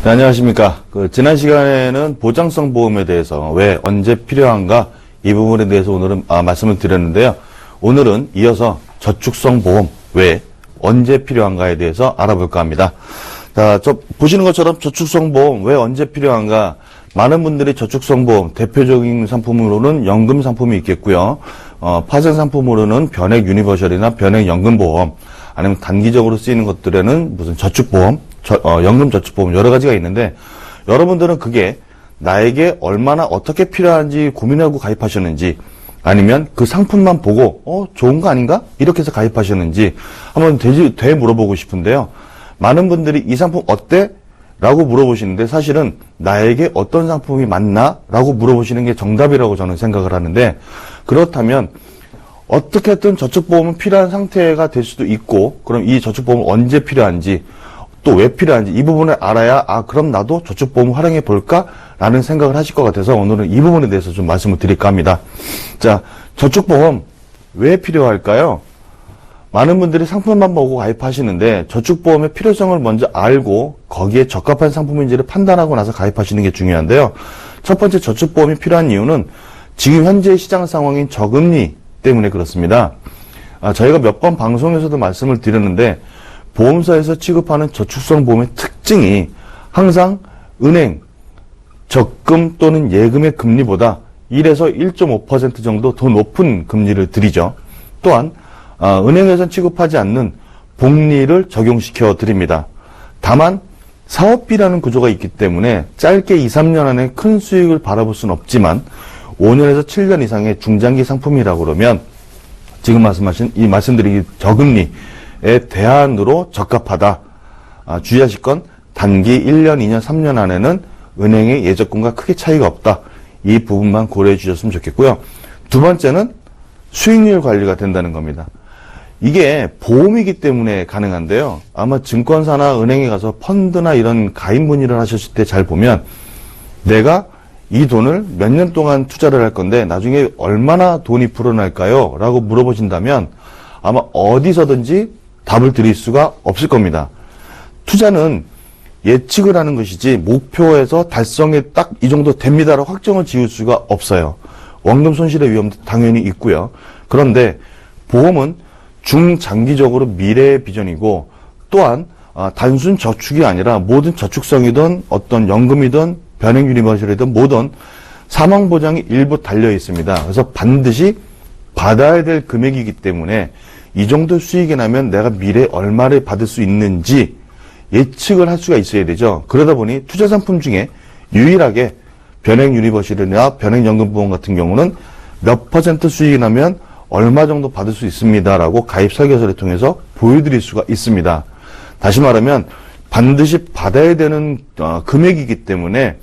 네, 안녕하십니까. 지난 시간에는 보장성 보험에 대해서 왜, 언제 필요한가 이 부분에 대해서 오늘은 말씀을 드렸는데요. 오늘은 이어서 저축성 보험 왜, 언제 필요한가에 대해서 알아볼까 합니다. 자, 보시는 것처럼 저축성 보험 왜, 언제 필요한가. 많은 분들이 저축성 보험 대표적인 상품으로는 연금 상품이 있겠고요. 파생 상품으로는 변액 유니버셜이나 변액 연금 보험, 아니면 단기적으로 쓰이는 것들에는 무슨 저축보험, 연금 저축보험 여러 가지가 있는데, 여러분들은 그게 나에게 얼마나 어떻게 필요한지 고민하고 가입하셨는지, 아니면 그 상품만 보고 좋은 거 아닌가? 이렇게 해서 가입하셨는지 한번 되 물어보고 싶은데요. 많은 분들이 이 상품 어때? 라고 물어보시는데, 사실은 나에게 어떤 상품이 맞나? 라고 물어보시는 게 정답이라고 저는 생각을 하는데, 그렇다면 어떻게든 저축보험은 필요한 상태가 될 수도 있고, 그럼 이 저축보험은 언제 필요한지, 또 왜 필요한지 이 부분을 알아야 그럼 나도 저축보험을 활용해 볼까? 라는 생각을 하실 것 같아서 오늘은 이 부분에 대해서 좀 말씀을 드릴까 합니다. 자, 저축보험 왜 필요할까요? 많은 분들이 상품만 보고 가입하시는데, 저축보험의 필요성을 먼저 알고 거기에 적합한 상품인지를 판단하고 나서 가입하시는 게 중요한데요. 첫 번째, 저축보험이 필요한 이유는 지금 현재 시장 상황인 저금리 때문에 그렇습니다. 저희가 몇 번 방송에서도 말씀을 드렸는데, 보험사에서 취급하는 저축성 보험의 특징이 항상 은행, 적금 또는 예금의 금리보다 1에서 1.5% 정도 더 높은 금리를 드리죠. 또한 은행에서 취급하지 않는 복리를 적용시켜 드립니다. 다만 사업비라는 구조가 있기 때문에 짧게 2, 3년 안에 큰 수익을 바라볼 수는 없지만 5년에서 7년 이상의 중장기 상품이라고 그러면 지금 말씀드린 저금리의 대안으로 적합하다. 주의하실 건 단기 1년, 2년, 3년 안에는 은행의 예적금과 크게 차이가 없다. 이 부분만 고려해 주셨으면 좋겠고요. 두 번째는 수익률 관리가 된다는 겁니다. 이게 보험이기 때문에 가능한데요. 아마 증권사나 은행에 가서 펀드나 이런 가입 문의를 하셨을 때 잘 보면 내가 이 돈을 몇 년 동안 투자를 할 건데 나중에 얼마나 돈이 불어날까요? 라고 물어보신다면 아마 어디서든지 답을 드릴 수가 없을 겁니다. 투자는 예측을 하는 것이지 목표에서 달성에 딱 이 정도 됩니다라고 확정을 지을 수가 없어요. 원금 손실의 위험도 당연히 있고요. 그런데 보험은 중장기적으로 미래의 비전이고, 또한 단순 저축이 아니라 모든 저축성이든 어떤 연금이든 변액 유니버셜이든 뭐든 사망보장이 일부 달려 있습니다. 그래서 반드시 받아야 될 금액이기 때문에 이 정도 수익이 나면 내가 미래에 얼마를 받을 수 있는지 예측을 할 수가 있어야 되죠. 그러다 보니 투자 상품 중에 유일하게 변액 유니버셜이나 변액 연금보험 같은 경우는 몇 퍼센트 수익이 나면 얼마 정도 받을 수 있습니다라고 가입 설계서를 통해서 보여드릴 수가 있습니다. 다시 말하면 반드시 받아야 되는 금액이기 때문에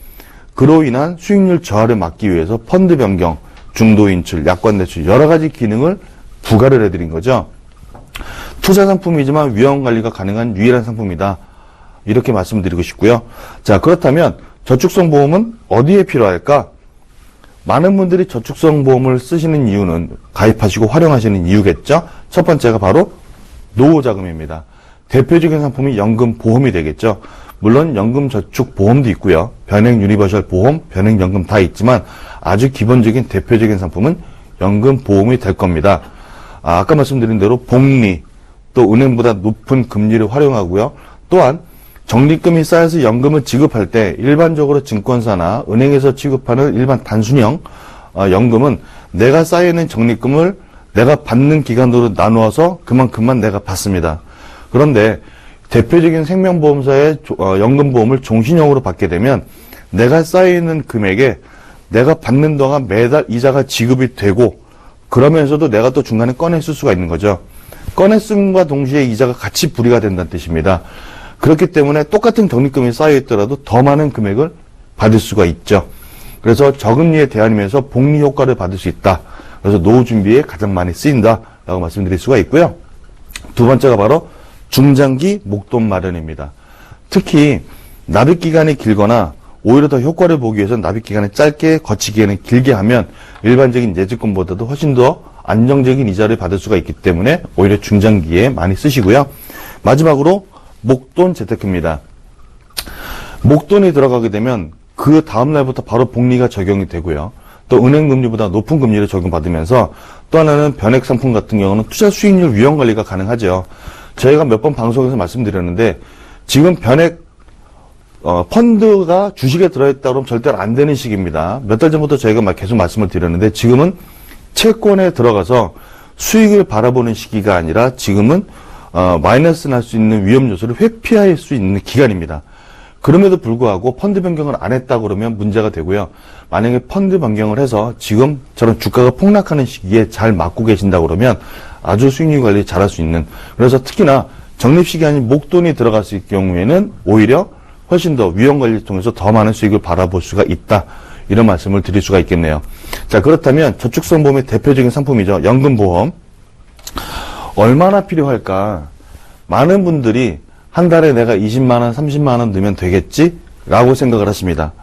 그로 인한 수익률 저하를 막기 위해서 펀드 변경, 중도 인출, 약관 대출 여러 가지 기능을 부과를 해드린 거죠. 투자 상품이지만 위험 관리가 가능한 유일한 상품이다. 이렇게 말씀드리고 싶고요. 자, 그렇다면 저축성 보험은 어디에 필요할까? 많은 분들이 저축성 보험을 쓰시는 이유는 가입하시고 활용하시는 이유겠죠. 첫 번째가 바로 노후 자금입니다. 대표적인 상품이 연금 보험이 되겠죠. 물론 연금 저축 보험도 있고요. 변액 유니버셜 보험, 변액 연금 다 있지만 아주 기본적인 대표적인 상품은 연금 보험이 될 겁니다. 아까 말씀드린 대로 복리, 또 은행보다 높은 금리를 활용하고요. 또한 적립금이 쌓여서 연금을 지급할 때 일반적으로 증권사나 은행에서 취급하는 일반 단순형 연금은 내가 쌓여있는 적립금을 내가 받는 기간으로 나누어서 그만큼만 내가 받습니다. 그런데 대표적인 생명보험사의 연금보험을 종신형으로 받게 되면 내가 쌓여있는 금액에 내가 받는 동안 매달 이자가 지급이 되고, 그러면서도 내가 또 중간에 꺼내 쓸 수가 있는 거죠. 꺼내 쓴과 동시에 이자가 같이 불이가 된다는 뜻입니다. 그렇기 때문에 똑같은 적립금이 쌓여있더라도 더 많은 금액을 받을 수가 있죠. 그래서 저금리의 대안이면서 복리 효과를 받을 수 있다. 그래서 노후 준비에 가장 많이 쓰인다라고 말씀드릴 수가 있고요. 두 번째가 바로 중장기 목돈 마련입니다. 특히 납입 기간이 길거나 오히려 더 효과를 보기 위해서 납입 기간을 짧게, 거치기에는 길게 하면 일반적인 예적금보다도 훨씬 더 안정적인 이자를 받을 수가 있기 때문에 오히려 중장기에 많이 쓰시고요. 마지막으로 목돈 재테크입니다. 목돈이 들어가게 되면 그 다음날부터 바로 복리가 적용이 되고요. 또 은행금리보다 높은 금리를 적용받으면서 또 하나는 변액 상품 같은 경우는 투자 수익률 위험 관리가 가능하죠. 저희가 몇 번 방송에서 말씀드렸는데 지금 변액 펀드가 주식에 들어있다 그러면 절대로 안 되는 시기입니다. 몇 달 전부터 저희가 계속 말씀을 드렸는데 지금은 채권에 들어가서 수익을 바라보는 시기가 아니라 지금은 마이너스 날 수 있는 위험 요소를 회피할 수 있는 기간입니다. 그럼에도 불구하고 펀드 변경을 안 했다 그러면 문제가 되고요. 만약에 펀드 변경을 해서 지금 저런 주가가 폭락하는 시기에 잘 맞고 계신다 그러면 아주 수익률 관리 잘할 수 있는, 그래서 특히나 적립식이 아닌 목돈이 들어갔을 경우에는 오히려 훨씬 더 위험 관리를 통해서 더 많은 수익을 바라볼 수가 있다. 이런 말씀을 드릴 수가 있겠네요. 자, 그렇다면 저축성 보험의 대표적인 상품이죠. 연금보험. 얼마나 필요할까? 많은 분들이 한 달에 내가 20만원, 30만원 넣으면 되겠지? 라고 생각을 하십니다.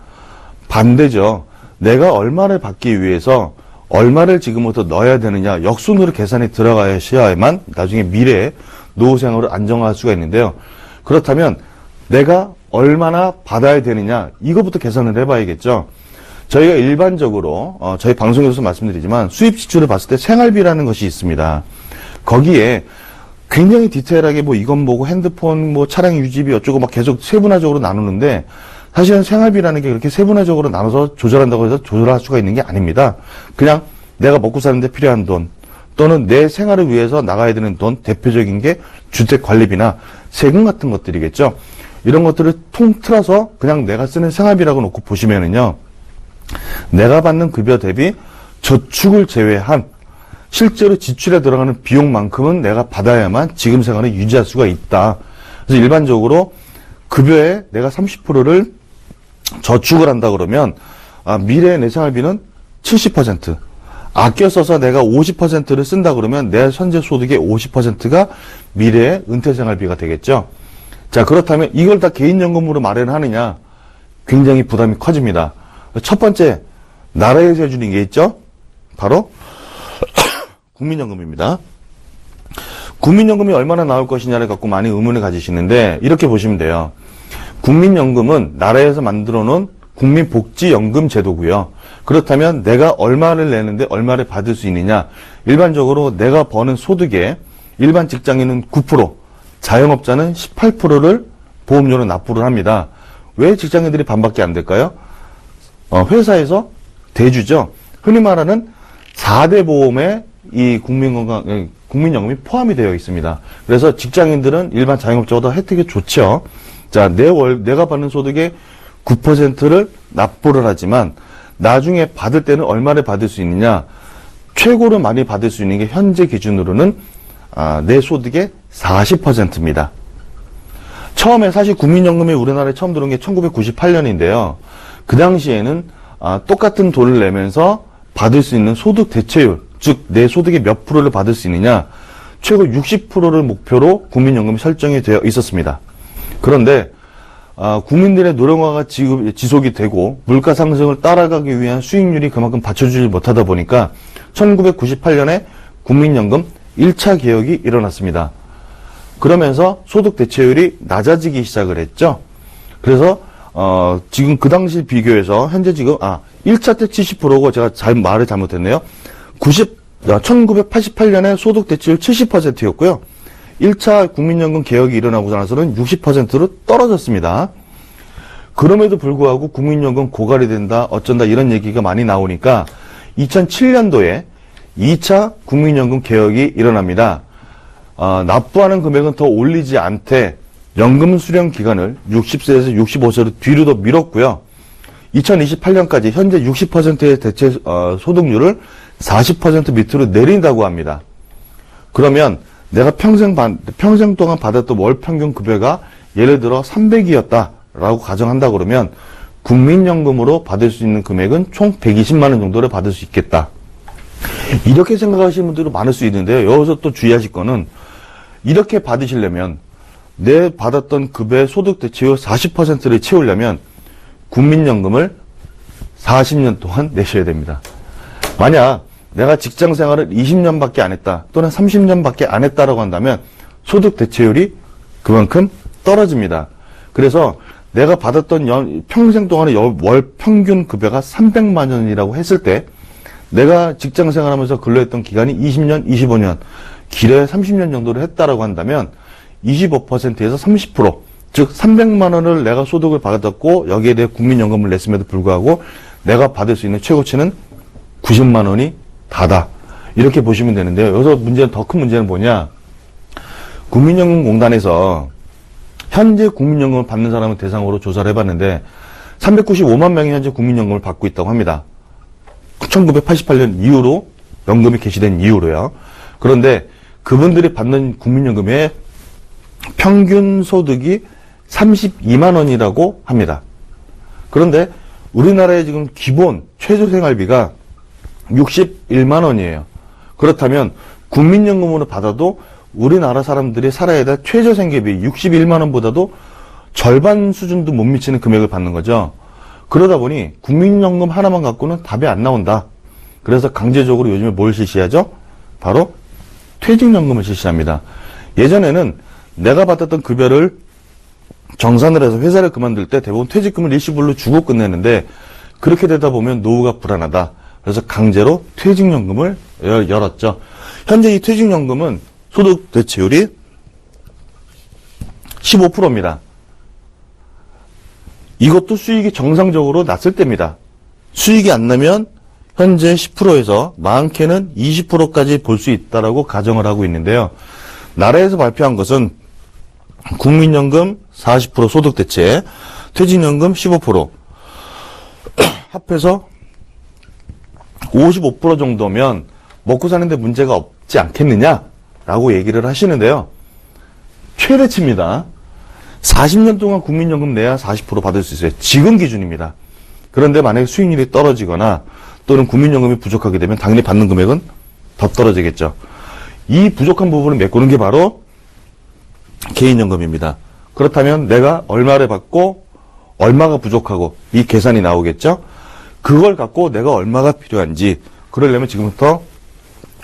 반대죠. 내가 얼마를 받기 위해서 얼마를 지금부터 넣어야 되느냐, 역순으로 계산이 들어가야만 나중에 미래에 노후 생활을 안정화할 수가 있는데요. 그렇다면 내가 얼마나 받아야 되느냐, 이거부터 계산을 해봐야겠죠. 저희가 일반적으로 저희 방송에서 말씀드리지만 수입 지출을 봤을 때 생활비라는 것이 있습니다. 거기에 굉장히 디테일하게 뭐 이건 뭐고 핸드폰 뭐 차량 유지비 어쩌고 막 계속 세분화적으로 나누는데 사실은 생활비라는 게 그렇게 세분화적으로 나눠서 조절한다고 해서 조절할 수가 있는 게 아닙니다. 그냥 내가 먹고 사는데 필요한 돈 또는 내 생활을 위해서 나가야 되는 돈, 대표적인 게 주택관리비나 세금 같은 것들이겠죠. 이런 것들을 통틀어서 그냥 내가 쓰는 생활비라고 놓고 보시면은요, 내가 받는 급여 대비 저축을 제외한 실제로 지출에 들어가는 비용만큼은 내가 받아야만 지금 생활을 유지할 수가 있다. 그래서 일반적으로 급여에 내가 30%를 저축을 한다 그러면 미래의 내 생활비는 70%, 아껴 써서 내가 50%를 쓴다 그러면 내 현재 소득의 50%가 미래의 은퇴 생활비가 되겠죠. 자, 그렇다면 이걸 다 개인연금으로 마련하느냐? 굉장히 부담이 커집니다. 첫 번째, 나라에서 해주는 게 있죠? 바로 국민연금입니다. 국민연금이 얼마나 나올 것이냐를 갖고 많이 의문을 가지시는데 이렇게 보시면 돼요. 국민연금은 나라에서 만들어 놓은 국민복지연금 제도고요. 그렇다면 내가 얼마를 내는데 얼마를 받을 수 있느냐? 일반적으로 내가 버는 소득에 일반 직장인은 9%, 자영업자는 18%를 보험료로 납부를 합니다. 왜 직장인들이 반밖에 안 될까요? 회사에서 대주죠. 흔히 말하는 4대 보험에 이 국민연금이 포함이 되어 있습니다. 그래서 직장인들은 일반 자영업자보다 혜택이 좋죠. 자, 내가 받는 소득의 9%를 납부를 하지만 나중에 받을 때는 얼마를 받을 수 있느냐? 최고로 많이 받을 수 있는 게 현재 기준으로는 내 소득의 40%입니다. 처음에 사실 국민연금이 우리나라에 처음 들어온 게 1998년인데요. 그 당시에는 똑같은 돈을 내면서 받을 수 있는 소득 대체율, 즉 내 소득의 몇 프로를 받을 수 있느냐, 최고 60%를 목표로 국민연금이 설정이 되어 있었습니다. 그런데 국민들의 노령화가 지속이 되고 물가 상승을 따라가기 위한 수익률이 그만큼 받쳐주지 못하다 보니까 1998년에 국민연금 1차 개혁이 일어났습니다. 그러면서 소득 대체율이 낮아지기 시작을 했죠. 그래서 지금 그 당시 비교해서 현재 지금 1차 때 70%고 제가 말을 잘못했네요. 1988년에 소득 대체율 70%였고요. 1차 국민연금 개혁이 일어나고 나서는 60%로 떨어졌습니다. 그럼에도 불구하고 국민연금 고갈이 된다, 어쩐다 이런 얘기가 많이 나오니까 2007년도에 2차 국민연금 개혁이 일어납니다. 납부하는 금액은 더 올리지 않되 연금 수령 기간을 60세에서 65세로 뒤로 더 밀었고요. 2028년까지 현재 60%의 대체 소득률을 40% 밑으로 내린다고 합니다. 그러면 내가 평생 동안 받았던 월 평균 급여가 예를 들어 300이었다라고 가정한다 그러면 국민연금으로 받을 수 있는 금액은 총 120만 원 정도를 받을 수 있겠다. 이렇게 생각하시는 분들도 많을 수 있는데요. 여기서 또 주의하실 거는 이렇게 받으시려면 내 받았던 급여의 소득 대체율 40%를 채우려면 국민연금을 40년 동안 내셔야 됩니다. 만약 내가 직장 생활을 20년밖에 안 했다 또는 30년밖에 안 했다라고 한다면 소득 대체율이 그만큼 떨어집니다. 그래서 내가 받았던 평생 동안의 월 평균 급여가 300만 원이라고 했을 때 내가 직장 생활하면서 근로했던 기간이 20년, 25년, 길어야 30년 정도를 했다라고 한다면 25%에서 30%, 즉 300만 원을 내가 소득을 받았고 여기에 대해 국민연금을 냈음에도 불구하고 내가 받을 수 있는 최고치는 90만 원이 다다. 이렇게 보시면 되는데요. 여기서 문제는, 더 큰 문제는 뭐냐? 국민연금공단에서 현재 국민연금을 받는 사람을 대상으로 조사를 해봤는데 395만 명이 현재 국민연금을 받고 있다고 합니다. 1988년 이후로 연금이 개시된 이후로요. 그런데 그분들이 받는 국민연금의 평균 소득이 32만 원이라고 합니다. 그런데 우리나라의 지금 기본 최저생활비가 61만 원이에요. 그렇다면 국민연금으로 받아도 우리나라 사람들이 살아야 될 최저생계비 61만 원보다도 절반 수준도 못 미치는 금액을 받는 거죠. 그러다 보니 국민연금 하나만 갖고는 답이 안 나온다. 그래서 강제적으로 요즘에 뭘 실시하죠? 바로 퇴직연금을 실시합니다. 예전에는 내가 받았던 급여를 정산을 해서 회사를 그만둘 때 대부분 퇴직금을 일시불로 주고 끝내는데 그렇게 되다 보면 노후가 불안하다. 그래서 강제로 퇴직연금을 열었죠. 현재 이 퇴직연금은 소득 대체율이 15%입니다. 이것도 수익이 정상적으로 났을 때입니다. 수익이 안 나면 현재 10%에서 많게는 20%까지 볼 수 있다라고 가정을 하고 있는데요. 나라에서 발표한 것은 국민연금 40% 소득 대체, 퇴직연금 15%, 합해서 55% 정도면 먹고 사는데 문제가 없지 않겠느냐라고 얘기를 하시는데요. 최대치입니다. 40년 동안 국민연금 내야 40% 받을 수 있어요. 지금 기준입니다. 그런데 만약에 수익률이 떨어지거나 또는 국민연금이 부족하게 되면 당연히 받는 금액은 더 떨어지겠죠. 이 부족한 부분을 메꾸는 게 바로 개인연금입니다. 그렇다면 내가 얼마를 받고 얼마가 부족하고 이 계산이 나오겠죠. 그걸 갖고 내가 얼마가 필요한지, 그러려면 지금부터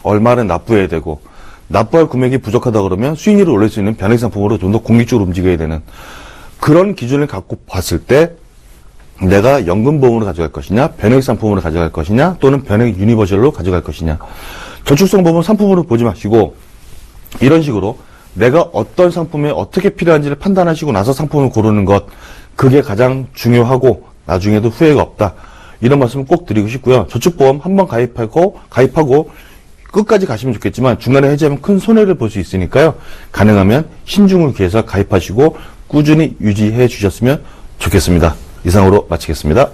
얼마를 납부해야 되고, 납부할 금액이 부족하다 그러면 수익률을 올릴 수 있는 변액상품으로 좀 더 공격적으로 움직여야 되는 그런 기준을 갖고 봤을 때 내가 연금보험으로 가져갈 것이냐, 변액상품으로 가져갈 것이냐, 또는 변액 유니버셜로 가져갈 것이냐. 저축성 보험 상품으로 보지 마시고 이런 식으로 내가 어떤 상품에 어떻게 필요한지를 판단하시고 나서 상품을 고르는 것, 그게 가장 중요하고 나중에도 후회가 없다. 이런 말씀을 꼭 드리고 싶고요. 저축보험 한번 가입하고 끝까지 가시면 좋겠지만 중간에 해지하면 큰 손해를 볼 수 있으니까요. 가능하면 신중을 기해서 가입하시고 꾸준히 유지해 주셨으면 좋겠습니다. 이상으로 마치겠습니다.